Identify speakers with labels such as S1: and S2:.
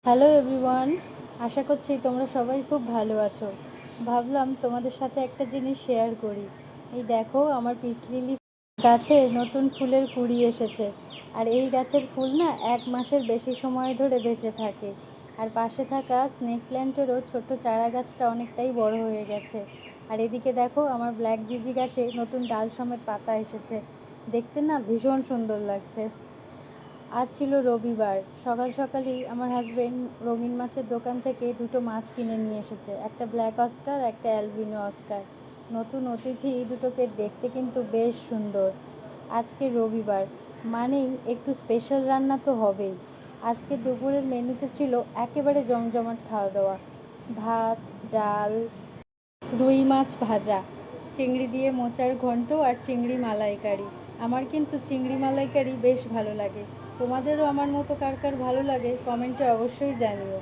S1: Hello everyone, আশা করছি তোমরা সবাই খুব ভালো আছো। ভাবলাম তোমাদের সাথে একটা জিনিস শেয়ার করি। এই দেখো, আমার পিস লিলি গাছে নতুন ফুলের কুঁড়ি এসেছে। আর এই গাছের ফুল না 1 মাসের বেশি সময় ধরে বেঁচে থাকে। আর পাশে থাকা স্নেক প্ল্যান্টেরও ছোট্ট চারা গাছটা অনেকটাই বড় হয়ে গেছে। আর এদিকে দেখো, আমার ব্ল্যাক জিজি গাছে নতুন ডাল সমেত পাতা এসেছে। দেখতে না ভীষণ সুন্দর লাগছে। আজ ছিল রবিবার। সকাল সকালই আমার হাজবেন্ড রঙিন মাছের দোকান থেকে দুটো মাছ কিনে নিয়ে এসেছে, একটা ব্ল্যাক অস্কার, একটা অ্যালবিনো অস্কার। নতুন অতিথি দুটোকে দেখতে কিন্তু বেশ সুন্দর। আজকে রবিবার মানেই একটু স্পেশাল রান্না তো হবেই। আজকে দুপুরের মেনুতে ছিল একেবারে জমজমাট খাওয়া দাওয়া। ভাত, ডাল, রুই মাছ ভাজা, চিংড়ি দিয়ে মোচার ঘন্ট আর চিংড়ি মালাইকারি। আমার কিন্তু চিংড়ি মালাইকারি বেশ ভালো লাগে। তোমাদেরও আমার মতো কার কার ভালো লাগে কমেন্টে অবশ্যই জানিও।